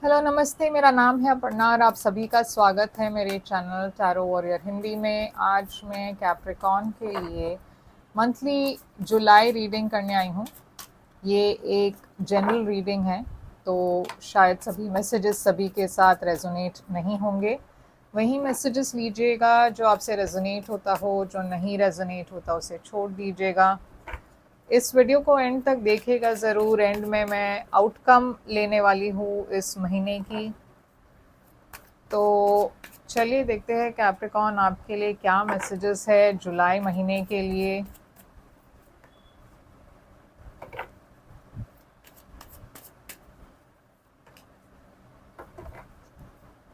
Hello नमस्ते, मेरा नाम है अपर्णा और आप सभी का स्वागत है मेरे चैनल टैरो वॉरियर हिंदी में। आज मैं कैप्रिकॉन के लिए मंथली जुलाई रीडिंग करने आई हूँ। ये एक जनरल रीडिंग है, तो शायद सभी मैसेजेस सभी के साथ रेजोनेट नहीं होंगे। वही मैसेजेस लीजिएगा जो आपसे रेजोनेट होता हो, जो नहीं रेजोनेट होता उसे छोड़ दीजिएगा। इस वीडियो को एंड तक देखिएगा ज़रूर। एंड में मैं आउटकम लेने वाली हूँ इस महीने की। तो चलिए देखते हैं कैप्रिकॉन आपके लिए क्या मैसेजेस है जुलाई महीने के लिए।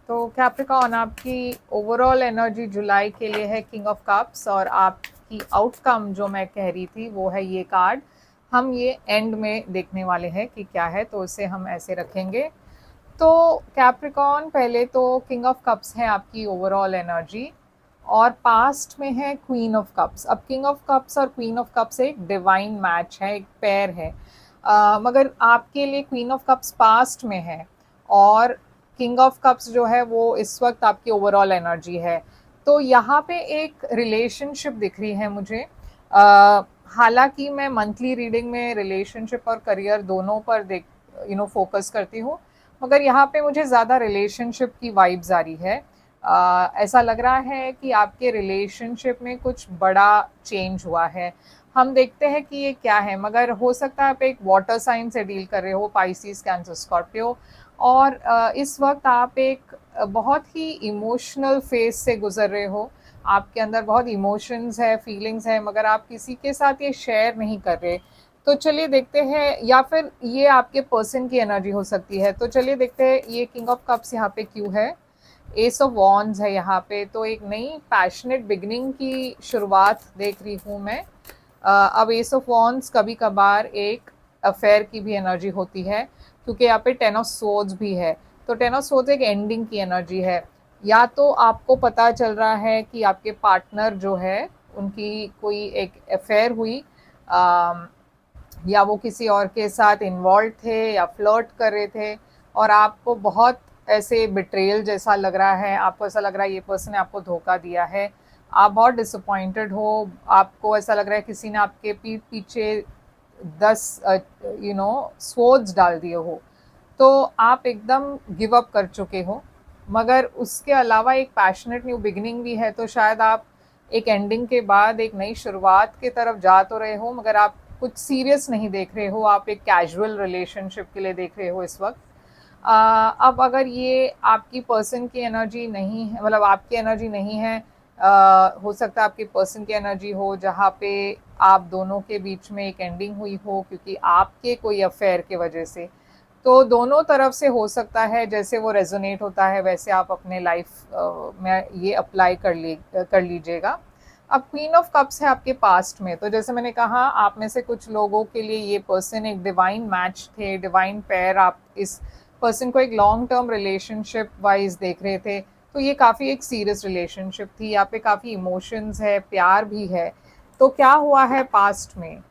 तो कैप्रिकॉन आपकी ओवरऑल एनर्जी जुलाई के लिए है किंग ऑफ कप्स, और आपकी आउटकम जो मैं कह रही थी वो है ये कार्ड। हम ये एंड में देखने वाले हैं कि क्या है, तो इसे हम ऐसे रखेंगे। तो कैप्रिकॉन, पहले तो किंग ऑफ कप्स है आपकी ओवरऑल एनर्जी, और पास्ट में है क्वीन ऑफ कप्स। अब किंग ऑफ कप्स और क्वीन ऑफ कप्स एक डिवाइन मैच है, एक पेयर है। मगर आपके लिए क्वीन ऑफ कप्स पास्ट में है और किंग ऑफ कप्स जो है वो इस वक्त आपकी ओवरऑल एनर्जी है। तो यहाँ पे एक रिलेशनशिप दिख रही है मुझे। हालांकि मैं मंथली रीडिंग में रिलेशनशिप और करियर दोनों पर देख फोकस करती हूँ, मगर यहाँ पे मुझे ज़्यादा रिलेशनशिप की वाइब्स आ रही है। ऐसा लग रहा है कि आपके रिलेशनशिप में कुछ बड़ा चेंज हुआ है। हम देखते हैं कि ये क्या है, मगर हो सकता है आप एक वाटर साइन से डील कर रहे हो, पाइसिस, कैंसर, स्कॉर्पियो। और इस वक्त आप एक बहुत ही इमोशनल फेज से गुजर रहे हो। आपके अंदर बहुत इमोशंस है, फीलिंग्स है, मगर आप किसी के साथ ये शेयर नहीं कर रहे। तो चलिए देखते हैं, या फिर ये आपके पर्सन की एनर्जी हो सकती है। तो चलिए देखते हैं ये किंग ऑफ कप्स यहाँ पे क्यों है। एस ऑफ वॉन्ड्स है यहाँ पे, तो एक नई पैशनेट बिगनिंग की शुरुआत देख रही हूँ मैं। अब एस ऑफ वॉन्ड्स कभी कभार एक अफेयर की भी एनर्जी होती है, क्योंकि यहाँ पे टेन ऑफ सोर्ड्स भी है। तो टेन ऑफ सोर्ड्स एक एंडिंग की एनर्जी है। या तो आपको पता चल रहा है कि आपके पार्टनर जो है उनकी कोई एक अफेयर हुई, या वो किसी और के साथ इन्वॉल्व थे या फ्लर्ट कर रहे थे, और आपको बहुत ऐसे बिट्रेयल जैसा लग रहा है। आपको ऐसा लग रहा है ये पर्सन ने आपको धोखा दिया है, आप बहुत डिसअपॉइंटेड हो। आपको ऐसा लग रहा है किसी ने आपके पीठ पीछे 10 स्वॉर्ड्स डाल दिए हो, तो आप एकदम गिव अप कर चुके हो। मगर उसके अलावा एक पैशनेट न्यू बिगिनिंग भी है। तो शायद आप एक एंडिंग के बाद एक नई शुरुआत की तरफ जा तो रहे हो, मगर आप कुछ सीरियस नहीं देख रहे हो, आप एक कैजुअल रिलेशनशिप के लिए देख रहे हो इस वक्त। अब अगर ये आपकी पर्सन की एनर्जी नहीं है, मतलब आपकी एनर्जी नहीं है, हो सकता है आपकी पर्सन की एनर्जी हो जहाँ पे आप दोनों के बीच में एक एंडिंग हुई हो क्योंकि आपके कोई अफेयर के वजह से। तो दोनों तरफ से हो सकता है, जैसे वो रेजोनेट होता है वैसे आप अपने लाइफ में ये अप्लाई कर लीजिएगा। अब क्वीन ऑफ कप्स है आपके पास्ट में, तो जैसे मैंने कहा आप में से कुछ लोगों के लिए ये पर्सन एक डिवाइन मैच थे, डिवाइन पेयर। आप इस पर्सन को एक लॉन्ग टर्म रिलेशनशिप वाइज देख रहे थे। तो ये काफ़ी एक सीरियस रिलेशनशिप थी, यहाँ पे काफ़ी इमोशंस है, प्यार भी है। तो क्या हुआ है पास्ट में,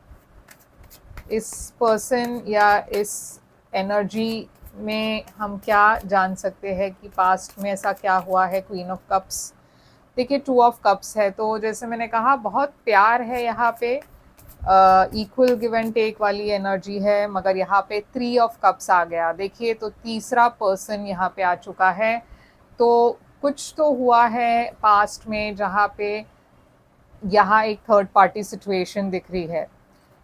इस पर्सन या इस एनर्जी में हम क्या जान सकते हैं कि पास्ट में ऐसा क्या हुआ है। क्वीन ऑफ कप्स, देखिए टू ऑफ कप्स है, तो जैसे मैंने कहा बहुत प्यार है यहाँ पे, इक्वल गिव एंड टेक वाली एनर्जी है। मगर यहाँ पे थ्री ऑफ कप्स आ गया, देखिए तो तीसरा पर्सन यहाँ पे आ चुका है। तो कुछ तो हुआ है पास्ट में जहाँ पे यहाँ एक थर्ड पार्टी सिचुएशन दिख रही है।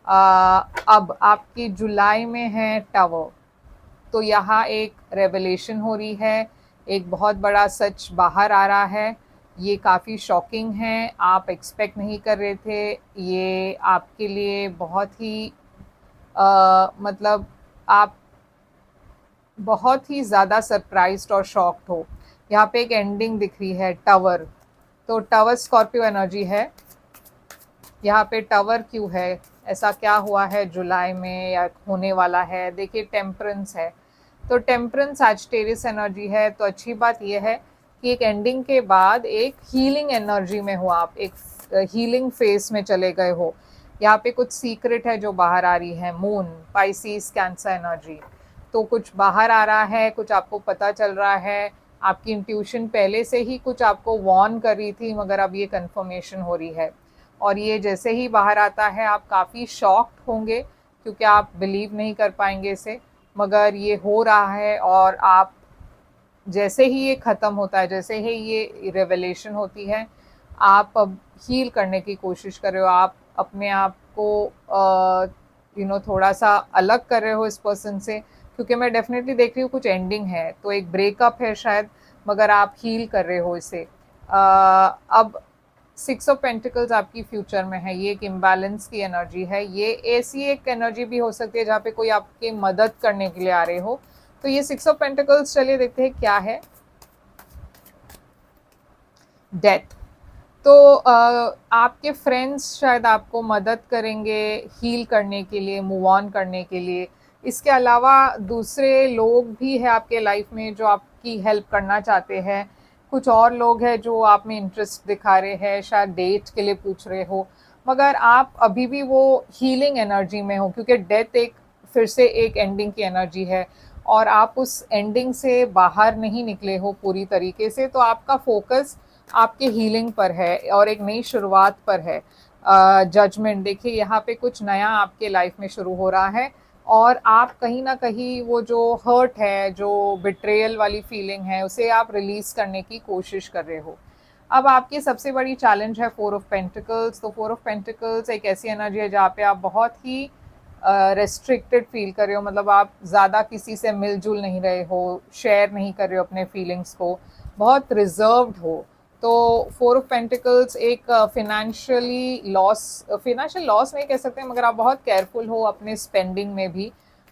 अब आपकी जुलाई में है टावर, तो यहाँ एक रेवलेशन हो रही है, एक बहुत बड़ा सच बाहर आ रहा है। ये काफ़ी शॉकिंग है, आप एक्सपेक्ट नहीं कर रहे थे। ये आपके लिए बहुत ही मतलब आप बहुत ही ज़्यादा सरप्राइज्ड और शॉक्ड हो। यहाँ पे एक एंडिंग दिख रही है, टावर। तो टावर स्कॉर्पियो एनर्जी है। यहाँ पे टावर क्यों है, ऐसा क्या हुआ है जुलाई में या होने वाला है। देखिए टेम्परेंस है, तो टेम्परेंस सैजिटेरियस एनर्जी है। तो अच्छी बात यह है कि एक एंडिंग के बाद एक हीलिंग एनर्जी में हो, आप एक हीलिंग फेस में चले गए हो। यहाँ पे कुछ सीक्रेट है जो बाहर आ रही है। Moon, Pisces, cancer energy. तो कुछ बाहर आ रहा है, कुछ आपको पता चल रहा है, आपकी इंट्यूशन पहले से ही कुछ आपको वार्न कर रही थी, मगर अब ये कंफर्मेशन हो रही है। और ये जैसे ही बाहर आता है आप काफ़ी शॉक्ड होंगे, क्योंकि आप बिलीव नहीं कर पाएंगे इसे, मगर ये हो रहा है। और आप जैसे ही ये ख़त्म होता है, जैसे ही ये रेवलेशन होती है, आप अब हील करने की कोशिश कर रहे हो, आप अपने आप को थोड़ा सा अलग कर रहे हो इस पर्सन से, क्योंकि मैं डेफिनेटली देख रही हूँ कुछ एंडिंग है, तो एक ब्रेकअप है शायद, मगर आप हील कर रहे हो इसे। अब 6 ऑफ पेंटिकल्स आपकी फ्यूचर में है, ये एक इम्बैलेंस की एनर्जी है। ये ऐसी एक एनर्जी भी हो सकती है जहाँ पे कोई आपकी मदद करने के लिए आ रहे हो। तो ये 6 ऑफ पेंटिकल्स, चलिए देखते हैं क्या है। डेथ। तो आपके फ्रेंड्स शायद आपको मदद करेंगे हील करने के लिए, मूव ऑन करने के लिए। इसके अलावा दूसरे लोग भी हैं आपके लाइफ में जो आपकी हेल्प करना चाहते हैं। कुछ और लोग हैं जो आप में इंटरेस्ट दिखा रहे हैं, शायद डेट के लिए पूछ रहे हो, मगर आप अभी भी वो हीलिंग एनर्जी में हो, क्योंकि डेथ एक फिर से एक एंडिंग की एनर्जी है और आप उस एंडिंग से बाहर नहीं निकले हो पूरी तरीके से। तो आपका फोकस आपके हीलिंग पर है और एक नई शुरुआत पर है। जजमेंट, देखिए यहाँ पे कुछ नया आपके लाइफ में शुरू हो रहा है और आप कहीं ना कहीं वो जो हर्ट है, जो बिट्रेयल वाली फीलिंग है, उसे आप रिलीज करने की कोशिश कर रहे हो। अब आपकी सबसे बड़ी चैलेंज है 4 ऑफ पेंटिकल्स। तो 4 ऑफ पेंटिकल्स एक ऐसी एनर्जी है जहाँ पे आप बहुत ही रेस्ट्रिक्टेड फील कर रहे हो, मतलब आप ज़्यादा किसी से मिलजुल नहीं रहे हो, शेयर नहीं कर रहे हो अपने फीलिंग्स को, बहुत रिजर्व्ड हो। तो 4 ऑफ पेंटिकल्स एक फिनेंशियल लॉस नहीं कह सकते, मगर आप बहुत केयरफुल हो अपने स्पेंडिंग में भी।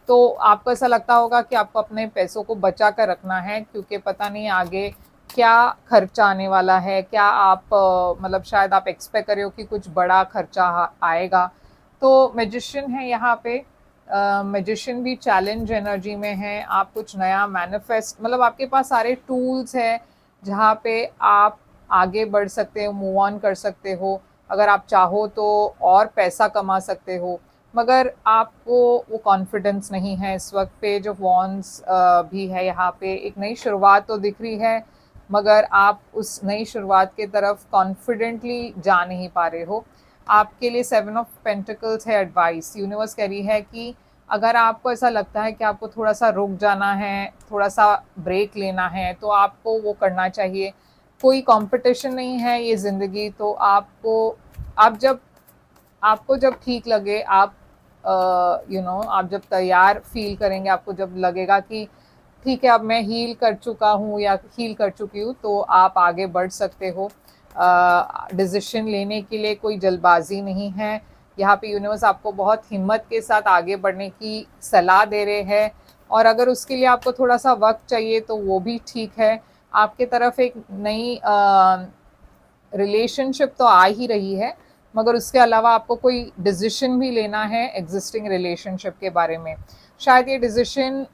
तो आपको ऐसा लगता होगा कि आपको अपने पैसों को बचा कर रखना है, क्योंकि पता नहीं आगे क्या खर्चा आने वाला है, क्या आप मतलब शायद आप एक्सपेक्ट कर रहे हो कि कुछ बड़ा खर्चा आएगा। तो मैजिशियन है यहाँ पे। मैजिशियन भी चैलेंज एनर्जी में है। आप कुछ नया मैनिफेस्ट, मतलब आपके पास सारे टूल्स हैं जहाँ पे आप आगे बढ़ सकते हो, मूव ऑन कर सकते हो, अगर आप चाहो तो और पैसा कमा सकते हो, मगर आपको वो कॉन्फिडेंस नहीं है इस वक्त। पेज ऑफ वॉन्ड्स भी है यहाँ पे। एक नई शुरुआत तो दिख रही है, मगर आप उस नई शुरुआत के तरफ कॉन्फिडेंटली जा नहीं पा रहे हो। आपके लिए 7 ऑफ पेंटिकल्स है एडवाइस। यूनिवर्स कह रही है कि अगर आपको ऐसा लगता है कि आपको थोड़ा सा रुक जाना है, थोड़ा सा ब्रेक लेना है, तो आपको वो करना चाहिए। कोई कंपटीशन नहीं है ये ज़िंदगी। तो आपको जब ठीक लगे, आप आप जब तैयार फील करेंगे, आपको जब लगेगा कि ठीक है अब मैं हील कर चुका हूँ या हील कर चुकी हूँ, तो आप आगे बढ़ सकते हो। डिसीजन लेने के लिए कोई जल्दबाजी नहीं है। यहाँ पे यूनिवर्स आपको बहुत हिम्मत के साथ आगे बढ़ने की सलाह दे रहे हैं, और अगर उसके लिए आपको थोड़ा सा वक्त चाहिए तो वो भी ठीक है। आपके तरफ एक नई रिलेशनशिप तो आ ही रही है, मगर उसके अलावा आपको कोई डिसीजन भी लेना है एग्जिस्टिंग रिलेशनशिप के बारे में। शायद ये डिसीजन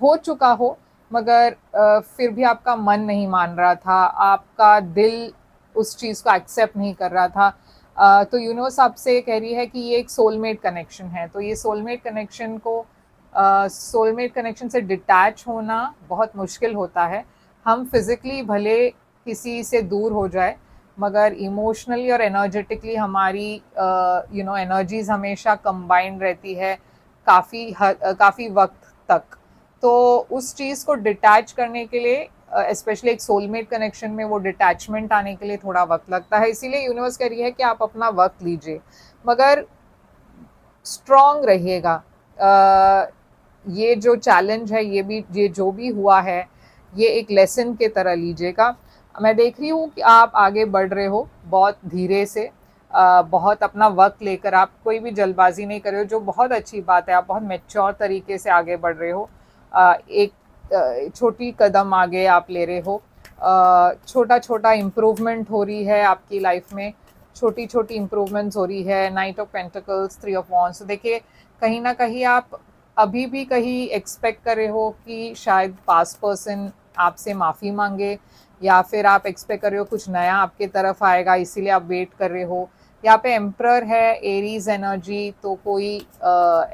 हो चुका हो, मगर फिर भी आपका मन नहीं मान रहा था, आपका दिल उस चीज़ को एक्सेप्ट नहीं कर रहा था। तो यूनिवर्स आपसे कह रही है कि ये एक सोलमेट कनेक्शन है। तो ये सोलमेट कनेक्शन से डिटैच होना बहुत मुश्किल होता है। हम फिज़िकली भले किसी से दूर हो जाए, मगर इमोशनली और एनर्जेटिकली हमारी एनर्जीज हमेशा कंबाइंड रहती है काफ़ी वक्त तक। तो उस चीज़ को डिटैच करने के लिए, स्पेशली एक सोलमेट कनेक्शन में, वो डिटैचमेंट आने के लिए थोड़ा वक्त लगता है। इसीलिए यूनिवर्स कह रही है कि आप अपना वक्त लीजिए, मगर स्ट्रॉन्ग रहिएगा। ये जो चैलेंज है, ये जो भी हुआ है, ये एक लेसन के तरह लीजिएगा। मैं देख रही हूँ कि आप आगे बढ़ रहे हो बहुत धीरे से, बहुत अपना वक्त लेकर, आप कोई भी जल्दबाजी नहीं कर रहे हो, जो बहुत अच्छी बात है। आप बहुत मैच्योर तरीके से आगे बढ़ रहे हो। एक छोटी कदम आगे आप ले रहे हो। छोटा छोटा इम्प्रूवमेंट हो रही है आपकी लाइफ में, छोटी छोटी इम्प्रूवमेंट्स हो रही है। 9 ऑफ पेंटिकल्स, 3 ऑफ वॉन्ड्स। देखिए कहीं ना कहीं आप अभी भी कहीं एक्सपेक्ट कर रहे हो कि शायद पास्ट पर्सन आपसे माफ़ी मांगे, या फिर आप एक्सपेक्ट कर रहे हो कुछ नया आपके तरफ आएगा, इसीलिए आप वेट कर रहे हो। यहाँ पे एम्परर है, एरीज एनर्जी, तो कोई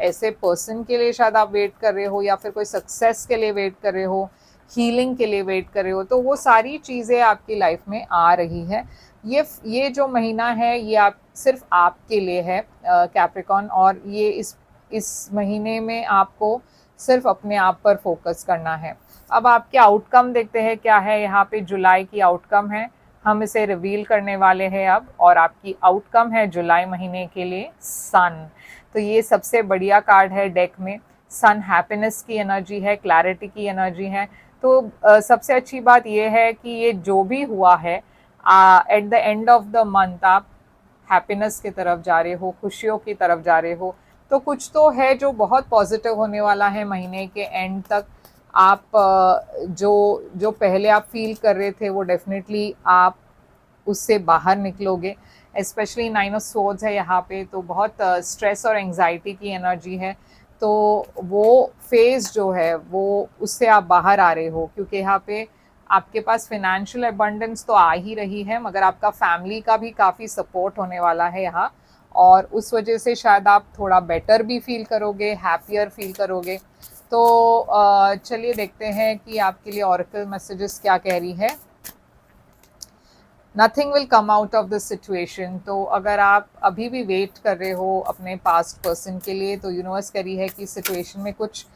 ऐसे पर्सन के लिए शायद आप वेट कर रहे हो, या फिर कोई सक्सेस के लिए वेट कर रहे हो, हीलिंग के लिए वेट कर रहे हो, तो वो सारी चीज़ें आपकी लाइफ में आ रही है। ये जो महीना है ये आप सिर्फ आपके लिए है कैप्रिकॉन, और ये इस महीने में आपको सिर्फ अपने आप पर फोकस करना है। अब आपके आउटकम देखते हैं क्या है। यहाँ पे जुलाई की आउटकम है, हम इसे रिवील करने वाले हैं अब, और आपकी आउटकम है जुलाई महीने के लिए सन। तो ये सबसे बढ़िया कार्ड है डेक में। सन हैप्पीनेस की एनर्जी है, क्लैरिटी की एनर्जी है। तो सबसे अच्छी बात ये है कि ये जो भी हुआ है at the end of the month आप हैप्पीनेस की तरफ जा रहे हो, खुशियों की तरफ जा रहे हो। तो कुछ तो है जो बहुत पॉजिटिव होने वाला है महीने के एंड तक। आप जो जो पहले आप फील कर रहे थे वो डेफिनेटली आप उससे बाहर निकलोगे। स्पेशली 9 ऑफ सोर्ड्स है यहाँ पे, तो बहुत स्ट्रेस और एंजाइटी की एनर्जी है। तो वो फेज जो है वो उससे आप बाहर आ रहे हो, क्योंकि यहाँ पे आपके पास फिनेंशियल अबंडेंस तो आ ही रही है, मगर आपका फैमिली का भी काफ़ी सपोर्ट होने वाला है यहाँ, और उस वजह से शायद आप थोड़ा बेटर भी फील करोगे, हैप्पियर फील करोगे। तो चलिए देखते हैं कि आपके लिए ऑरेकल मैसेजेस क्या कह रही है। Nothing will come out of this situation. तो अगर आप अभी भी वेट कर रहे हो अपने पास्ट पर्सन के लिए, तो यूनिवर्स कह रही है कि सिचुएशन में कुछ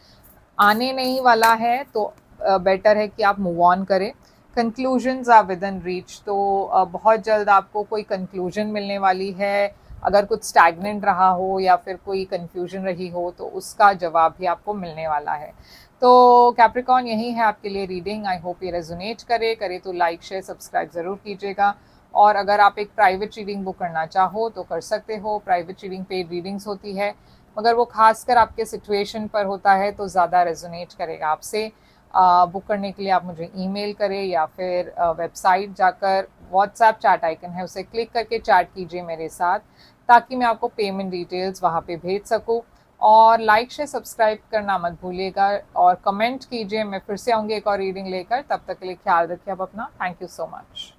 आने नहीं वाला है, तो बेटर है कि आप मूव ऑन करें। Conclusions are within reach, तो बहुत जल्द आपको कोई कंक्लूजन मिलने वाली है। अगर कुछ स्टैग्नेंट रहा हो या फिर कोई कंफ्यूजन रही हो, तो उसका जवाब भी आपको मिलने वाला है। तो कैप्रिकॉन, यही है आपके लिए रीडिंग। आई होप ये रेजोनेट करे तो लाइक शेयर सब्सक्राइब ज़रूर कीजिएगा। और अगर आप एक प्राइवेट रीडिंग बुक करना चाहो तो कर सकते हो। प्राइवेट रीडिंग पेड रीडिंग्स होती है, मगर वो खासकर आपके सिचुएशन पर होता है तो ज़्यादा रेजोनेट करेगा आपसे। बुक करने के लिए आप मुझे ईमेल करें, या फिर वेबसाइट जाकर व्हाट्सएप चैट आइकन है उसे क्लिक करके चैट कीजिए मेरे साथ, ताकि मैं आपको पेमेंट डिटेल्स वहाँ पे भेज सकूँ। और लाइक शेयर सब्सक्राइब करना मत भूलिएगा, और कमेंट कीजिए। मैं फिर से आऊँगी एक और रीडिंग लेकर। तब तक के लिए ख्याल रखिए आप अपना। Thank you so much.